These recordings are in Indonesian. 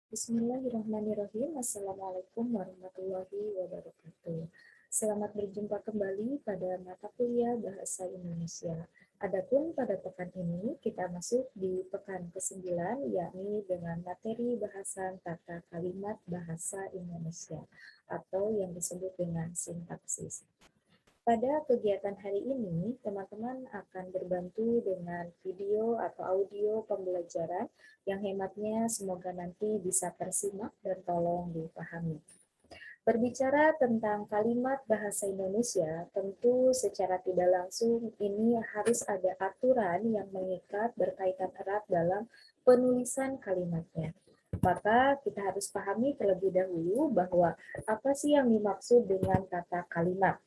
Bismillahirrahmanirrahim. Assalamualaikum warahmatullahi wabarakatuh. Selamat berjumpa kembali pada mata kuliah Bahasa Indonesia. Adapun pada pekan ini kita masuk di pekan ke-9, yakni dengan materi bahasan tata kalimat bahasa Indonesia atau yang disebut dengan sintaksis. Pada kegiatan hari ini, teman-teman akan berbantu dengan video atau audio pembelajaran yang hematnya semoga nanti bisa tersimak dan tolong dipahami. Berbicara tentang kalimat bahasa Indonesia, tentu secara tidak langsung ini harus ada aturan yang mengikat berkaitan erat dalam penulisan kalimatnya. Maka kita harus pahami terlebih dahulu bahwa apa sih yang dimaksud dengan kata kalimat.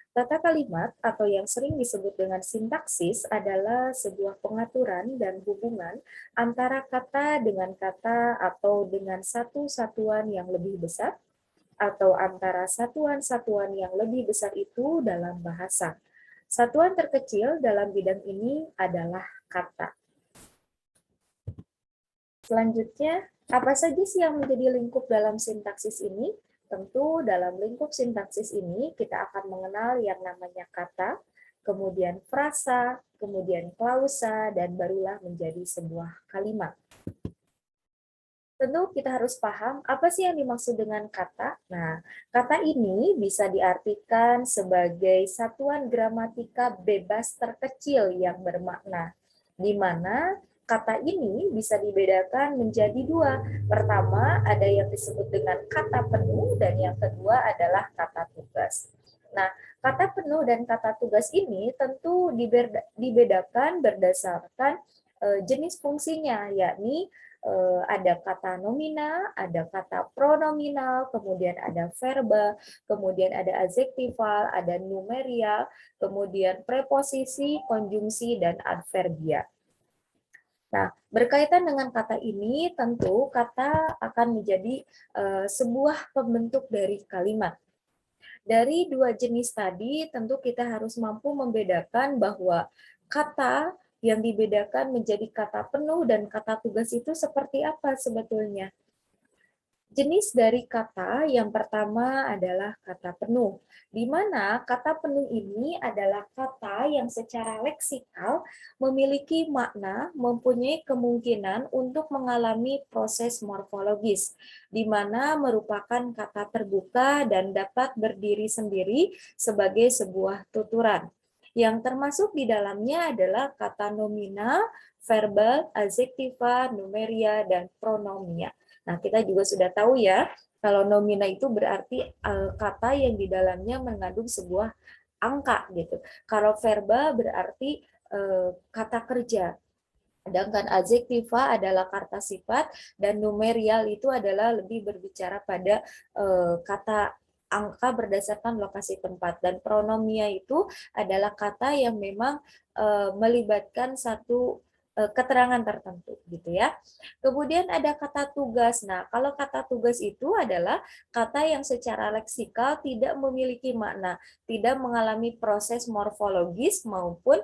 Tata kalimat atau yang sering disebut dengan sintaksis adalah sebuah pengaturan dan hubungan antara kata dengan kata atau dengan satu satuan yang lebih besar atau antara satuan-satuan yang lebih besar itu dalam bahasa. Satuan terkecil dalam bidang ini adalah kata. Selanjutnya, apa saja sih yang menjadi lingkup dalam sintaksis ini? Tentu dalam lingkup sintaksis ini kita akan mengenal yang namanya kata, kemudian frasa, kemudian klausa, dan barulah menjadi sebuah kalimat. Tentu kita harus paham apa sih yang dimaksud dengan kata. Nah, kata ini bisa diartikan sebagai satuan gramatika bebas terkecil yang bermakna, di mana kata ini bisa dibedakan menjadi dua. Pertama, ada yang disebut dengan kata penuh, dan yang kedua adalah kata tugas. Nah, kata penuh dan kata tugas ini tentu dibedakan berdasarkan jenis fungsinya, yakni ada kata nomina, ada kata pronominal, kemudian ada verba, kemudian ada adjektival, ada numerial, kemudian preposisi, konjungsi, dan adverbia. Nah, berkaitan dengan kata ini, tentu kata akan menjadi sebuah pembentuk dari kalimat. Dari dua jenis tadi, tentu kita harus mampu membedakan bahwa kata yang dibedakan menjadi kata penuh dan kata tugas itu seperti apa sebetulnya. Jenis dari kata yang pertama adalah kata penuh, di mana kata penuh ini adalah kata yang secara leksikal memiliki makna, mempunyai kemungkinan untuk mengalami proses morfologis, di mana merupakan kata terbuka dan dapat berdiri sendiri sebagai sebuah tuturan. Yang termasuk di dalamnya adalah kata nomina, verbal, adjektiva, numeria, dan pronomia. Nah, kita juga sudah tahu ya, kalau nomina itu berarti kata yang di dalamnya mengandung sebuah angka gitu. Kalau verba berarti kata kerja. Sedangkan adjektiva adalah kata sifat dan numerial itu adalah lebih berbicara pada kata angka berdasarkan lokasi tempat, dan pronomia itu adalah kata yang memang melibatkan satu keterangan tertentu gitu ya. Kemudian ada kata tugas. Nah, kalau kata tugas itu adalah kata yang secara leksikal tidak memiliki makna, tidak mengalami proses morfologis maupun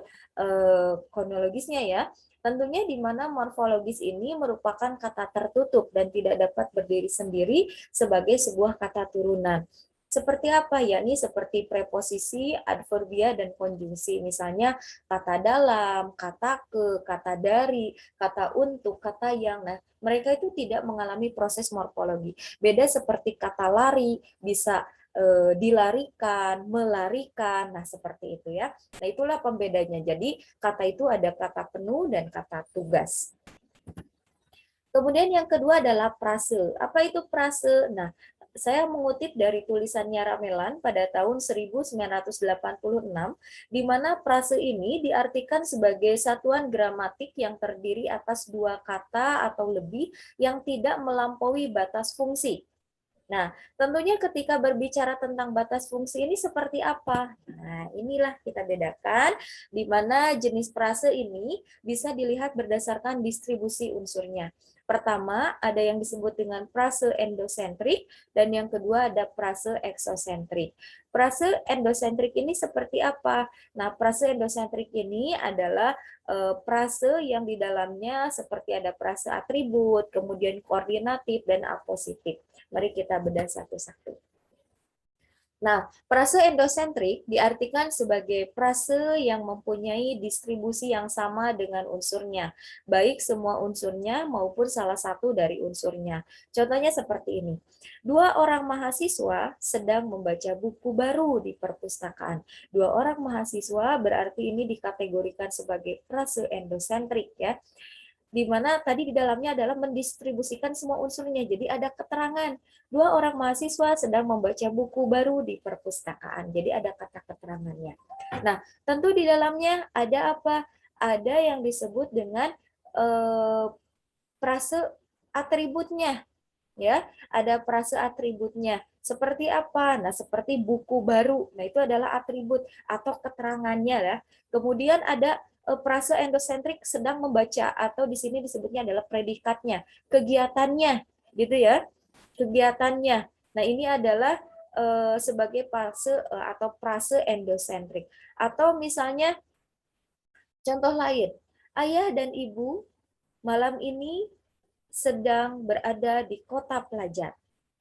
kronologisnya ya. Tentunya di mana morfologis ini merupakan kata tertutup dan tidak dapat berdiri sendiri sebagai sebuah kata turunan. Seperti apa? Yakni seperti preposisi, adverbia, dan konjungsi. Misalnya kata dalam, kata ke, kata dari, kata untuk, kata yang. Nah, mereka itu tidak mengalami proses morfologi. Beda seperti kata lari, bisa dilarikan, melarikan. Nah, seperti itu ya. Nah, itulah pembedanya. Jadi, kata itu ada kata penuh dan kata tugas. Kemudian yang kedua adalah prase. Apa itu prase? Nah, saya mengutip dari tulisannya Ramelan pada tahun 1986, di mana prase ini diartikan sebagai satuan gramatik yang terdiri atas dua kata atau lebih yang tidak melampaui batas fungsi. Nah, tentunya ketika berbicara tentang batas fungsi ini seperti apa? Nah, inilah kita bedakan, di mana jenis prase ini bisa dilihat berdasarkan distribusi unsurnya. Pertama, ada yang disebut dengan frase endosentrik, dan yang kedua ada frase eksosentrik. Frase endosentrik ini seperti apa? Nah, frase endosentrik ini adalah frase yang di dalamnya seperti ada frase atribut, kemudian koordinatif, dan apositif. Mari kita bedah satu-satu. Nah, frase endosentrik diartikan sebagai frase yang mempunyai distribusi yang sama dengan unsurnya, baik semua unsurnya maupun salah satu dari unsurnya. Contohnya seperti ini. Dua orang mahasiswa sedang membaca buku baru di perpustakaan. Dua orang mahasiswa berarti ini dikategorikan sebagai frase endosentrik ya, di mana tadi di dalamnya adalah mendistribusikan semua unsurnya. Jadi ada keterangan, dua orang mahasiswa sedang membaca buku baru di perpustakaan. Jadi ada kata keterangannya. Nah, tentu di dalamnya ada apa? Ada yang disebut dengan frase atributnya. Ya, ada frase atributnya. Seperti apa? Nah, seperti buku baru. Nah, itu adalah atribut atau keterangannya ya. Kemudian ada frase endosentrik sedang membaca, atau di sini disebutnya adalah predikatnya, kegiatannya, gitu ya, kegiatannya. Nah, ini adalah sebagai frase atau frase endosentrik. Atau misalnya contoh lain, ayah dan ibu malam ini sedang berada di kota pelajar.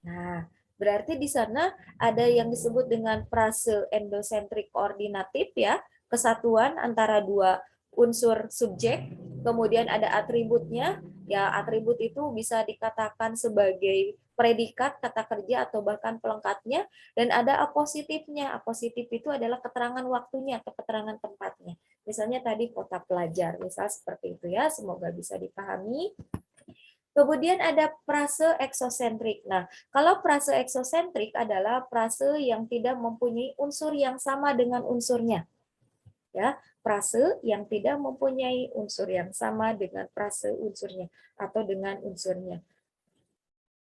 Nah, berarti di sana ada yang disebut dengan frase endosentrik koordinatif ya, kesatuan antara dua unsur subjek, kemudian ada atributnya, ya atribut itu bisa dikatakan sebagai predikat, kata kerja, atau bahkan pelengkapnya, dan ada apositifnya. Apositif itu adalah keterangan waktunya atau keterangan tempatnya. Misalnya tadi kota pelajar, misal seperti itu ya, semoga bisa dipahami. Kemudian ada frase eksosentrik. Nah, kalau frase eksosentrik adalah frase yang tidak mempunyai unsur yang sama dengan unsurnya. Ya, frase yang tidak mempunyai unsur yang sama dengan frase unsurnya atau dengan unsurnya.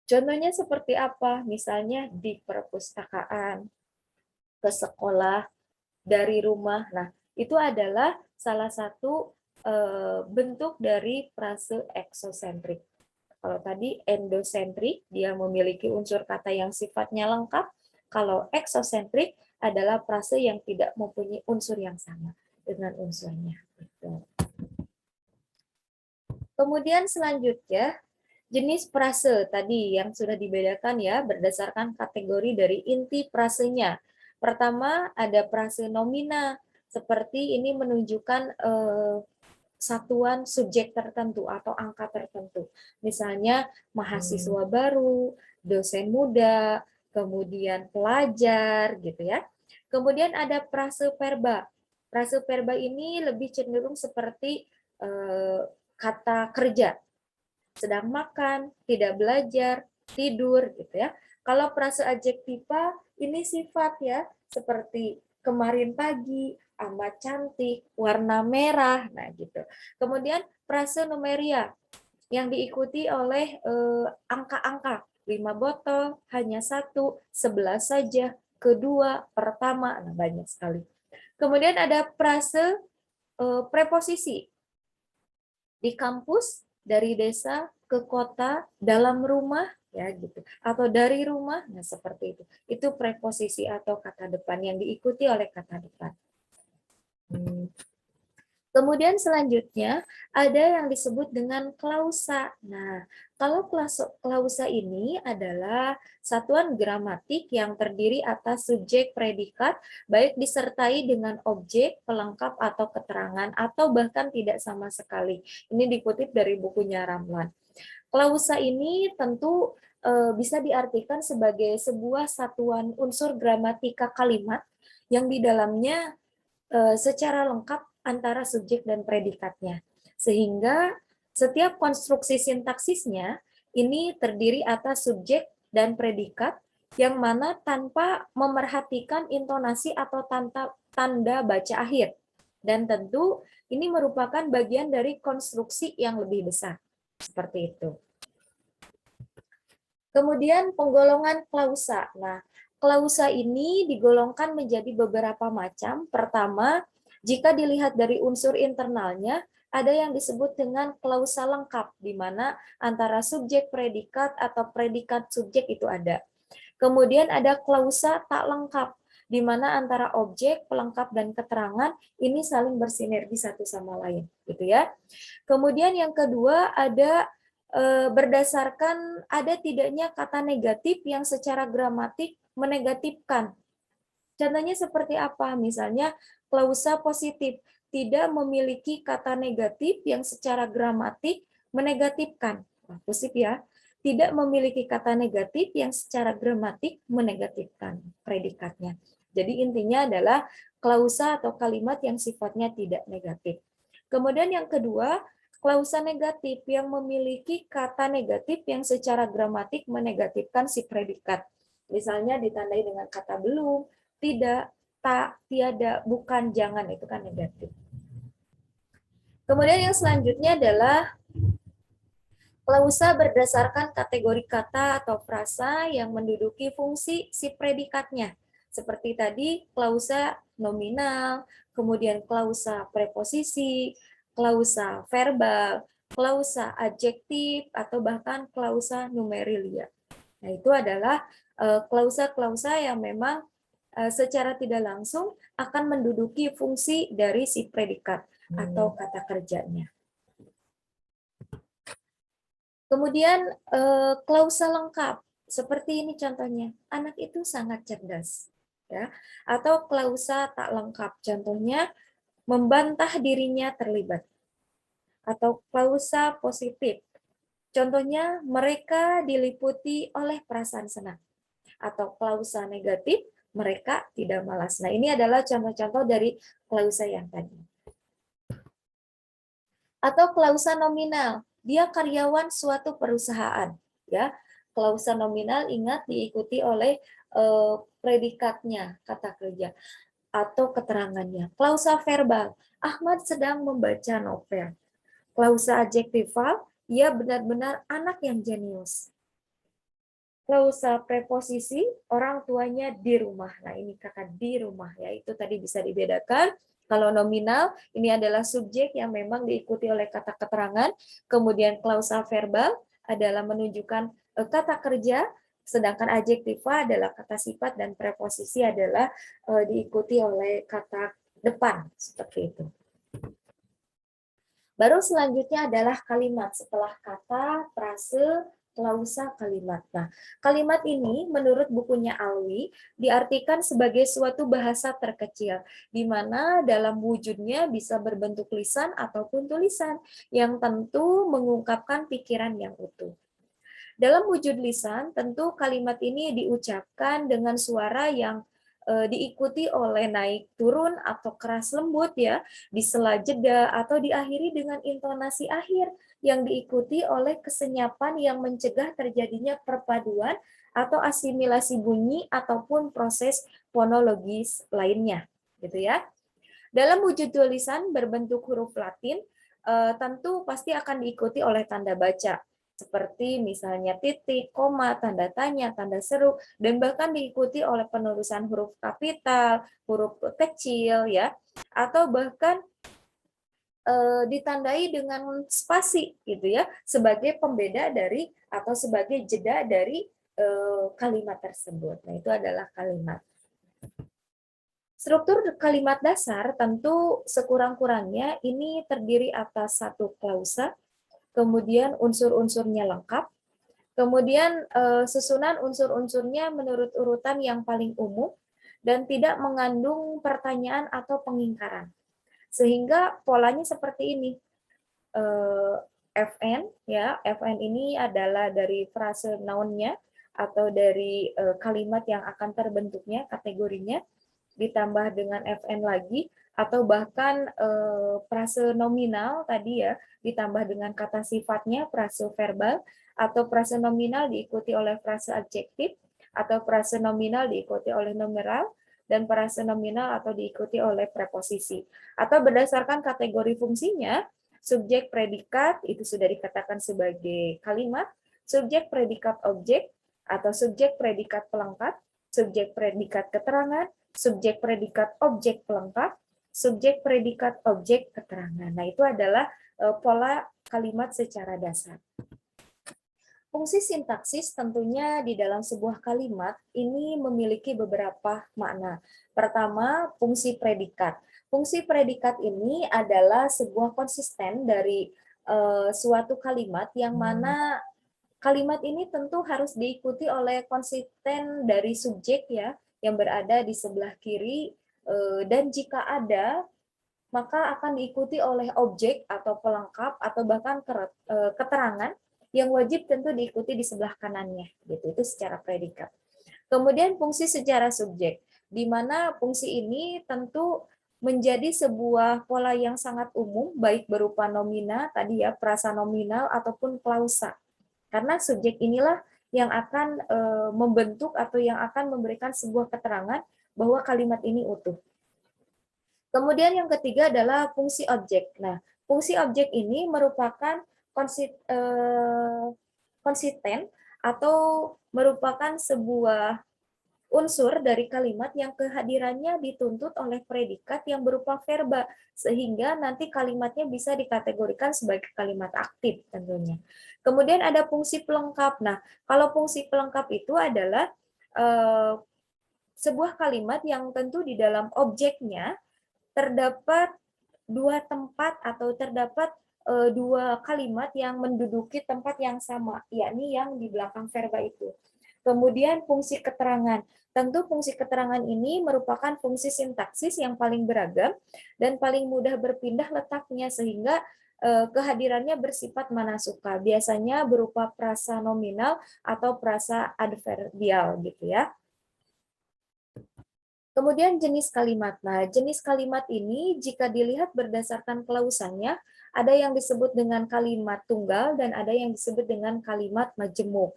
Contohnya seperti apa? Misalnya di perpustakaan, ke sekolah, dari rumah. Nah, itu adalah salah satu bentuk dari frase eksosentrik. Kalau tadi endosentrik, dia memiliki unsur kata yang sifatnya lengkap. Kalau eksosentrik adalah frase yang tidak mempunyai unsur yang sama dengan unsurnya. Kemudian selanjutnya, jenis frase tadi yang sudah dibedakan ya berdasarkan kategori dari inti frasenya. Pertama ada frase nomina, seperti ini menunjukkan satuan subjek tertentu atau angka tertentu. Misalnya mahasiswa baru, dosen muda, kemudian pelajar gitu ya. Kemudian ada frase verba. Frase verba ini lebih cenderung seperti kata kerja. Sedang makan, tidak belajar, tidur gitu ya. Kalau frase adjektiva ini sifat ya, seperti kemarin pagi, amat cantik, warna merah, nah gitu. Kemudian frase numeria yang diikuti oleh angka-angka, 5 botol, hanya 1, 11 saja, kedua, pertama, nah banyak sekali. Kemudian ada frase preposisi. Di kampus, dari desa ke kota, dalam rumah, ya gitu, atau dari rumah, nah seperti itu. Itu preposisi atau kata depan yang diikuti oleh kata depan. Kemudian selanjutnya ada yang disebut dengan klausa. Nah, kalau klausa ini adalah satuan gramatik yang terdiri atas subjek predikat, baik disertai dengan objek, pelengkap atau keterangan, atau bahkan tidak sama sekali. Ini dikutip dari bukunya Ramlan. Klausa ini tentu bisa diartikan sebagai sebuah satuan unsur gramatika kalimat yang di dalamnya secara lengkap antara subjek dan predikatnya. Sehingga setiap konstruksi sintaksisnya ini terdiri atas subjek dan predikat yang mana tanpa memerhatikan intonasi atau tanda baca akhir. Dan tentu ini merupakan bagian dari konstruksi yang lebih besar. Seperti itu. Kemudian penggolongan klausa. Nah, klausa ini digolongkan menjadi beberapa macam. Pertama, jika dilihat dari unsur internalnya, ada yang disebut dengan klausa lengkap, di mana antara subjek predikat atau predikat subjek itu ada. Kemudian ada klausa tak lengkap, di mana antara objek, pelengkap, dan keterangan ini saling bersinergi satu sama lain, gitu ya. Kemudian yang kedua ada berdasarkan ada tidaknya kata negatif yang secara gramatik menegatifkan. Contohnya seperti apa? Misalnya klausa positif, tidak memiliki kata negatif yang secara gramatik menegatifkan. Nah, positif ya. Tidak memiliki kata negatif yang secara gramatik menegatifkan predikatnya. Jadi intinya adalah klausa atau kalimat yang sifatnya tidak negatif. Kemudian yang kedua, klausa negatif yang memiliki kata negatif yang secara gramatik menegatifkan si predikat. Misalnya ditandai dengan kata belum, tidak, tak, tiada, bukan, jangan, itu kan negatif. Kemudian yang selanjutnya adalah klausa berdasarkan kategori kata atau frasa yang menduduki fungsi si predikatnya. Seperti tadi klausa nominal, kemudian klausa preposisi, klausa verbal, klausa adjektif, atau bahkan klausa numerilia. Nah, itu adalah klausa-klausa yang memang secara tidak langsung akan menduduki fungsi dari si predikat atau kata kerjanya. Kemudian klausa lengkap, seperti ini contohnya, anak itu sangat cerdas. Ya. Atau klausa tak lengkap, contohnya membantah dirinya terlibat. Atau klausa positif, contohnya mereka diliputi oleh perasaan senang. Atau klausa negatif, mereka tidak malas. Nah, ini adalah contoh-contoh dari klausa yang tadi. Atau klausa nominal, dia karyawan suatu perusahaan, ya. Klausa nominal ingat diikuti oleh predikatnya, kata kerja atau keterangannya. Klausa verbal, Ahmad sedang membaca novel. Klausa adjektival, ia benar-benar anak yang jenius. Klausa preposisi, orang tuanya di rumah. Nah, ini kata di rumah ya, itu tadi bisa dibedakan. Kalau nominal, ini adalah subjek yang memang diikuti oleh kata keterangan. Kemudian klausa verbal adalah menunjukkan kata kerja, sedangkan adjektiva adalah kata sifat dan preposisi adalah diikuti oleh kata depan, seperti itu. Baru selanjutnya adalah kalimat setelah kata, frase, klausa, kalimat. Nah, kalimat ini menurut bukunya Alwi diartikan sebagai suatu bahasa terkecil, di mana dalam wujudnya bisa berbentuk lisan ataupun tulisan yang tentu mengungkapkan pikiran yang utuh. Dalam wujud lisan, tentu kalimat ini diucapkan dengan suara yang diikuti oleh naik turun atau keras lembut ya, di sela jeda atau diakhiri dengan intonasi akhir yang diikuti oleh kesenyapan yang mencegah terjadinya perpaduan atau asimilasi bunyi ataupun proses fonologis lainnya, gitu ya. Dalam wujud tulisan berbentuk huruf Latin, tentu pasti akan diikuti oleh tanda baca seperti misalnya titik, koma, tanda tanya, tanda seru, dan bahkan diikuti oleh penulisan huruf kapital, huruf kecil, ya, atau bahkan ditandai dengan spasi, gitu ya, sebagai pembeda dari atau sebagai jeda dari kalimat tersebut. Nah, itu adalah kalimat. Struktur kalimat dasar tentu sekurang-kurangnya ini terdiri atas satu klausa, kemudian unsur-unsurnya lengkap, kemudian susunan unsur-unsurnya menurut urutan yang paling umum dan tidak mengandung pertanyaan atau pengingkaran. Sehingga polanya seperti ini. FN ya, FN ini adalah dari frase noun-nya atau dari kalimat yang akan terbentuknya kategorinya, ditambah dengan FN lagi, atau bahkan frase nominal tadi ya, ditambah dengan kata sifatnya, frase verbal, atau frase nominal diikuti oleh frase adjektif, atau frase nominal diikuti oleh numeral, dan frase nominal atau diikuti oleh preposisi. Atau berdasarkan kategori fungsinya, subjek predikat itu sudah dikatakan sebagai kalimat, subjek predikat objek, atau subjek predikat pelengkap, subjek predikat keterangan, subjek predikat objek pelengkap, subjek predikat objek keterangan. Nah, itu adalah pola kalimat secara dasar. Fungsi sintaksis tentunya di dalam sebuah kalimat ini memiliki beberapa makna. Pertama, fungsi predikat. Fungsi predikat ini adalah sebuah konsisten dari suatu kalimat yang mana kalimat ini tentu harus diikuti oleh konsisten dari subjek ya yang berada di sebelah kiri, dan jika ada maka akan diikuti oleh objek atau pelengkap atau bahkan keterangan yang wajib tentu diikuti di sebelah kanannya, gitu. Itu secara predikat. Kemudian fungsi secara subjek, di mana fungsi ini tentu menjadi sebuah pola yang sangat umum, baik berupa nomina tadi ya, prasa nominal ataupun klausa. Karena subjek inilah yang akan membentuk atau yang akan memberikan sebuah keterangan bahwa kalimat ini utuh. Kemudian yang ketiga adalah fungsi objek. Nah, fungsi objek ini merupakan konsisten atau merupakan sebuah unsur dari kalimat yang kehadirannya dituntut oleh predikat yang berupa verba, sehingga nanti kalimatnya bisa dikategorikan sebagai kalimat aktif tentunya. Kemudian ada fungsi pelengkap. Nah, kalau fungsi pelengkap itu adalah sebuah kalimat yang tentu di dalam objeknya terdapat dua tempat atau terdapat dua kalimat yang menduduki tempat yang sama, yakni yang di belakang verba itu. Kemudian fungsi keterangan. Tentu fungsi keterangan ini merupakan fungsi sintaksis yang paling beragam dan paling mudah berpindah letaknya sehingga kehadirannya bersifat manasuka. Biasanya berupa prasa nominal atau prasa adverbial gitu ya. Kemudian jenis kalimat. Nah, jenis kalimat ini jika dilihat berdasarkan klausanya, ada yang disebut dengan kalimat tunggal dan ada yang disebut dengan kalimat majemuk.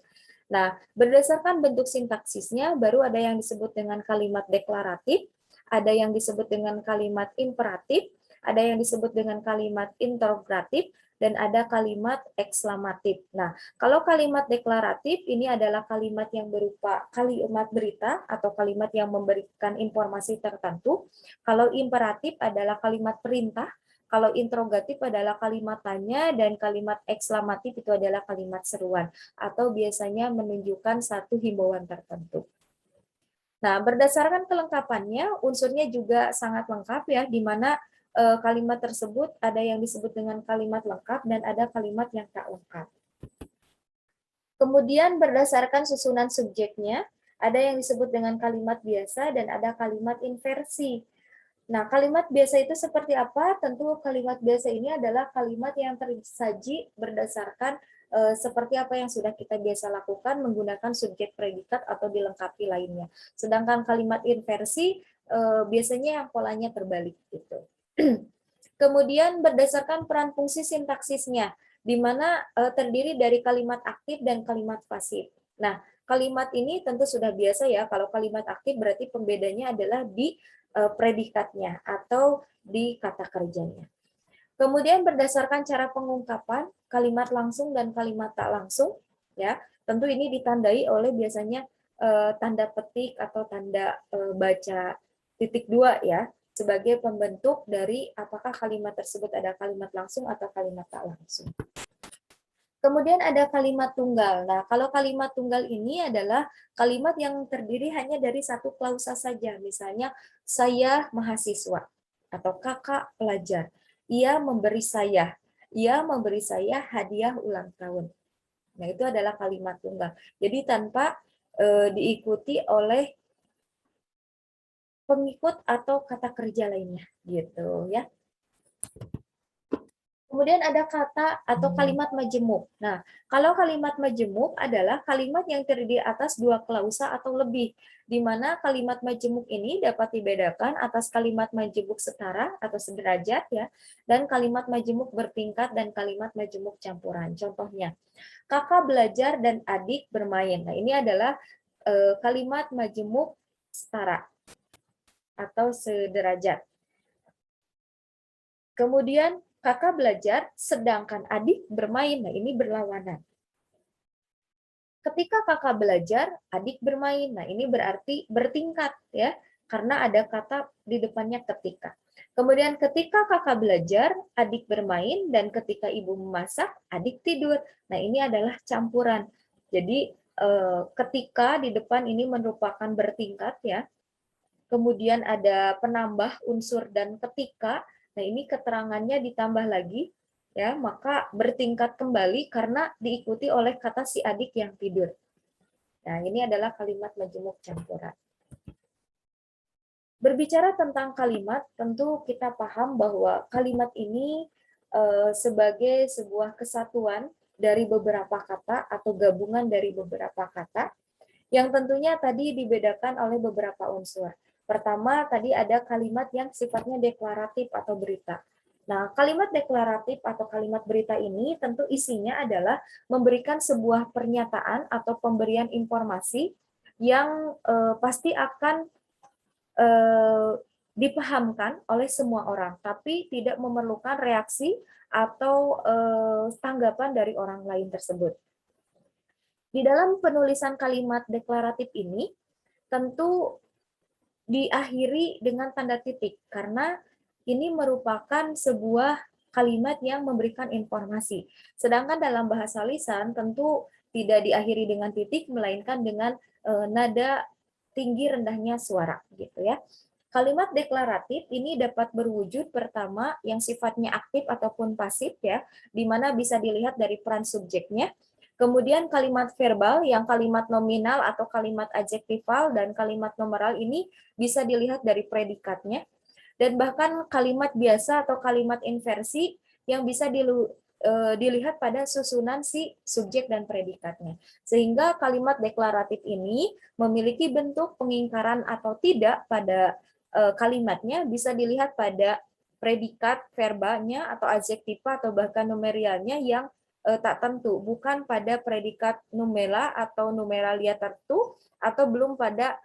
Nah, berdasarkan bentuk sintaksisnya, baru ada yang disebut dengan kalimat deklaratif, ada yang disebut dengan kalimat imperatif, ada yang disebut dengan kalimat interrogatif, dan ada kalimat ekslamatif. Nah, kalau kalimat deklaratif ini adalah kalimat yang berupa kalimat berita atau kalimat yang memberikan informasi tertentu. Kalau imperatif adalah kalimat perintah, kalau interrogatif adalah kalimat tanya, dan kalimat ekslamatif itu adalah kalimat seruan atau biasanya menunjukkan satu himbauan tertentu. Nah, berdasarkan kelengkapannya, unsurnya juga sangat lengkap ya, di mana kalimat tersebut ada yang disebut dengan kalimat lengkap dan ada kalimat yang tak lengkap. Kemudian berdasarkan susunan subjeknya, ada yang disebut dengan kalimat biasa dan ada kalimat inversi. Nah, kalimat biasa itu seperti apa? Tentu kalimat biasa ini adalah kalimat yang tersaji berdasarkan seperti apa yang sudah kita biasa lakukan menggunakan subjek predikat atau dilengkapi lainnya. Sedangkan kalimat inversi biasanya yang polanya terbalik gitu. Kemudian berdasarkan peran fungsi sintaksisnya, di mana terdiri dari kalimat aktif dan kalimat pasif. Nah, kalimat ini tentu sudah biasa ya, kalau kalimat aktif berarti pembedanya adalah di predikatnya atau di kata kerjanya. Kemudian berdasarkan cara pengungkapan, kalimat langsung dan kalimat tak langsung, ya tentu ini ditandai oleh biasanya tanda petik atau tanda baca titik dua ya, sebagai pembentuk dari apakah kalimat tersebut ada kalimat langsung atau kalimat tak langsung. Kemudian ada kalimat tunggal. Nah, kalau kalimat tunggal ini adalah kalimat yang terdiri hanya dari satu klausa saja. Misalnya, saya mahasiswa atau kakak pelajar. Ia memberi saya hadiah ulang tahun. Nah, itu adalah kalimat tunggal. Jadi tanpa diikuti oleh pengikut atau kata kerja lainnya gitu ya. Kemudian ada kata atau kalimat majemuk. Nah, kalau kalimat majemuk adalah kalimat yang terdiri atas dua klausa atau lebih, di mana kalimat majemuk ini dapat dibedakan atas kalimat majemuk setara atau sederajat ya, dan kalimat majemuk bertingkat dan kalimat majemuk campuran. Contohnya, kakak belajar dan adik bermain. Nah, ini adalah kalimat majemuk setara atau sederajat. Kemudian kakak belajar sedangkan adik bermain. Nah, ini berlawanan. Ketika kakak belajar, adik bermain. Nah, ini berarti bertingkat ya. karena ada kata di depannya ketika. Kemudian ketika kakak belajar, adik bermain, dan ketika ibu memasak, adik tidur. Nah, ini adalah campuran. Jadi ketika di depan ini merupakan bertingkat ya. Kemudian ada penambah unsur dan ketika. Nah, ini keterangannya ditambah lagi ya, maka bertingkat kembali karena diikuti oleh kata si adik yang tidur. Nah, ini adalah kalimat majemuk campuran. Berbicara tentang kalimat, tentu kita paham bahwa kalimat ini sebagai sebuah kesatuan dari beberapa kata atau gabungan dari beberapa kata yang tentunya tadi dibedakan oleh beberapa unsur. Pertama, tadi ada kalimat yang sifatnya deklaratif atau berita. Nah, kalimat deklaratif atau kalimat berita ini tentu isinya adalah memberikan sebuah pernyataan atau pemberian informasi yang pasti akan dipahamkan oleh semua orang, tapi tidak memerlukan reaksi atau tanggapan dari orang lain tersebut. Di dalam penulisan kalimat deklaratif ini, tentu diakhiri dengan tanda titik, karena ini merupakan sebuah kalimat yang memberikan informasi. Sedangkan dalam bahasa lisan, tentu tidak diakhiri dengan titik, melainkan dengan nada tinggi rendahnya suara gitu ya. Kalimat deklaratif ini dapat berwujud pertama yang sifatnya aktif ataupun pasif ya, di mana bisa dilihat dari peran subjeknya. Kemudian kalimat verbal yang kalimat nominal atau kalimat adjektifal dan kalimat numeral ini bisa dilihat dari predikatnya. Dan bahkan kalimat biasa atau kalimat inversi yang bisa dilihat pada susunan si subjek dan predikatnya. Sehingga kalimat deklaratif ini memiliki bentuk pengingkaran atau tidak pada kalimatnya bisa dilihat pada predikat verbalnya atau adjektiva atau bahkan numerialnya yang tak tentu, bukan pada predikat numela atau numeralia tertentu atau belum pada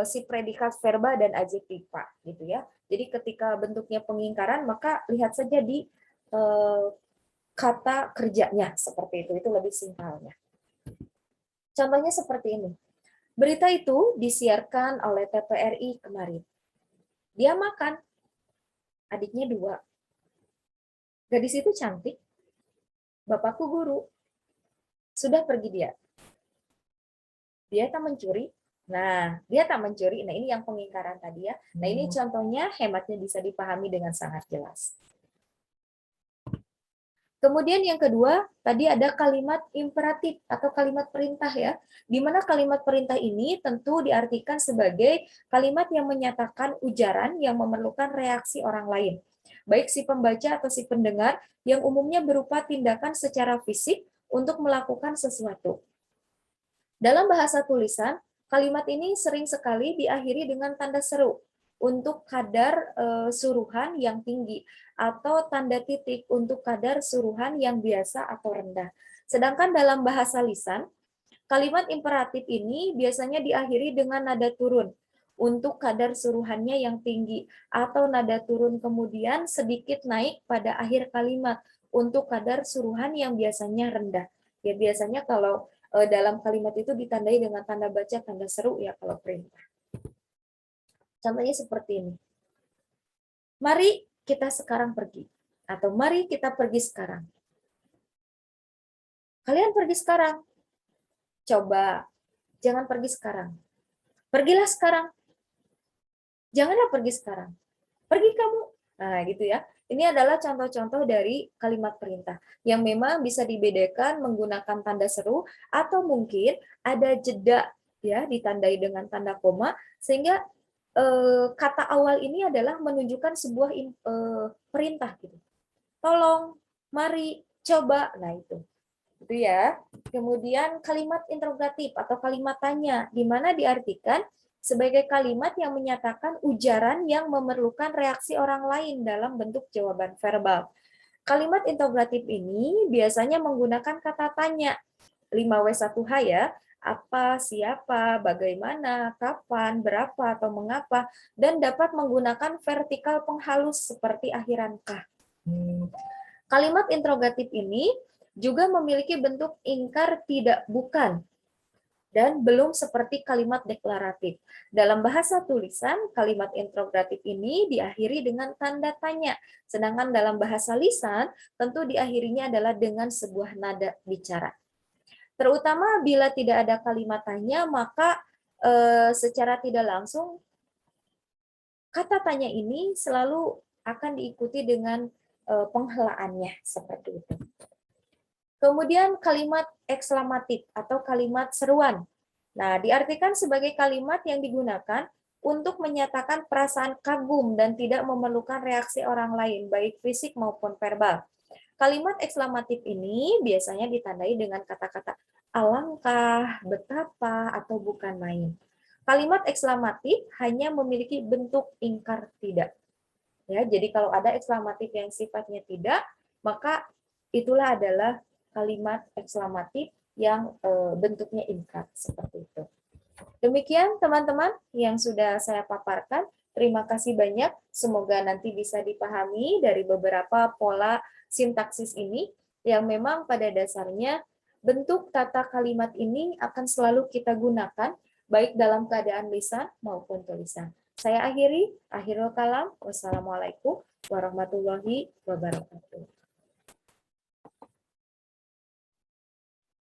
si predikat verba dan adjektiva gitu ya. Jadi ketika bentuknya pengingkaran maka lihat saja di kata kerjanya seperti itu lebih simpelnya. Contohnya seperti ini. Berita itu disiarkan oleh TVRI kemarin. Dia makan, adiknya 2. Gadis itu cantik, bapakku guru. Sudah pergi dia. Dia tak mencuri. Nah, dia tak mencuri. Nah, ini yang pengingkaran tadi ya. Nah, ini contohnya hematnya bisa dipahami dengan sangat jelas. Kemudian yang kedua, tadi ada kalimat imperatif atau kalimat perintah ya, di mana kalimat perintah ini tentu diartikan sebagai kalimat yang menyatakan ujaran yang memerlukan reaksi orang lain, baik si pembaca atau si pendengar, yang umumnya berupa tindakan secara fisik untuk melakukan sesuatu. Dalam bahasa tulisan, kalimat ini sering sekali diakhiri dengan tanda seru untuk kadar suruhan yang tinggi atau tanda titik untuk kadar suruhan yang biasa atau rendah. Sedangkan dalam bahasa lisan, kalimat imperatif ini biasanya diakhiri dengan nada turun untuk kadar suruhannya yang tinggi atau nada turun kemudian sedikit naik pada akhir kalimat untuk kadar suruhan yang biasanya rendah. Ya biasanya kalau dalam kalimat itu ditandai dengan tanda baca, tanda seru ya kalau perintah. Contohnya seperti ini. Mari kita sekarang pergi. Atau mari kita pergi sekarang. Kalian pergi sekarang. Coba, jangan pergi sekarang. Pergilah sekarang. Janganlah pergi sekarang. Pergi kamu. Nah, gitu ya. Ini adalah contoh-contoh dari kalimat perintah yang memang bisa dibedakan menggunakan tanda seru atau mungkin ada jeda ya ditandai dengan tanda koma sehingga kata awal ini adalah menunjukkan sebuah perintah gitu. Tolong, mari, coba. Nah, itu ya. Kemudian kalimat interrogatif atau kalimat tanya di mana diartikan sebagai kalimat yang menyatakan ujaran yang memerlukan reaksi orang lain dalam bentuk jawaban verbal. Kalimat interrogatif ini biasanya menggunakan kata tanya 5W1H ya, apa, siapa, bagaimana, kapan, berapa, atau mengapa, dan dapat menggunakan vertikal penghalus seperti akhiran kah. Kalimat interrogatif ini juga memiliki bentuk ingkar tidak bukan dan belum seperti kalimat deklaratif. Dalam bahasa tulisan, kalimat interrogatif ini diakhiri dengan tanda tanya, sedangkan dalam bahasa lisan tentu diakhirinya adalah dengan sebuah nada bicara. Terutama bila tidak ada kalimat tanya, maka secara tidak langsung kata tanya ini selalu akan diikuti dengan penghelaannya seperti itu. Kemudian kalimat ekslamatif atau kalimat seruan. Nah, diartikan sebagai kalimat yang digunakan untuk menyatakan perasaan kagum dan tidak memerlukan reaksi orang lain, baik fisik maupun verbal. Kalimat ekslamatif ini biasanya ditandai dengan kata-kata alangkah, betapa, atau bukan main. Kalimat ekslamatif hanya memiliki bentuk ingkar tidak. Ya, jadi kalau ada ekslamatif yang sifatnya tidak, maka itulah adalah kalimat ekslamatif yang bentuknya ingkar seperti itu. Demikian teman-teman yang sudah saya paparkan. Terima kasih banyak. Semoga nanti bisa dipahami dari beberapa pola sintaksis ini yang memang pada dasarnya bentuk tata kalimat ini akan selalu kita gunakan baik dalam keadaan lisan maupun tulisan. Saya akhiri, akhirul kalam. Wassalamualaikum warahmatullahi wabarakatuh.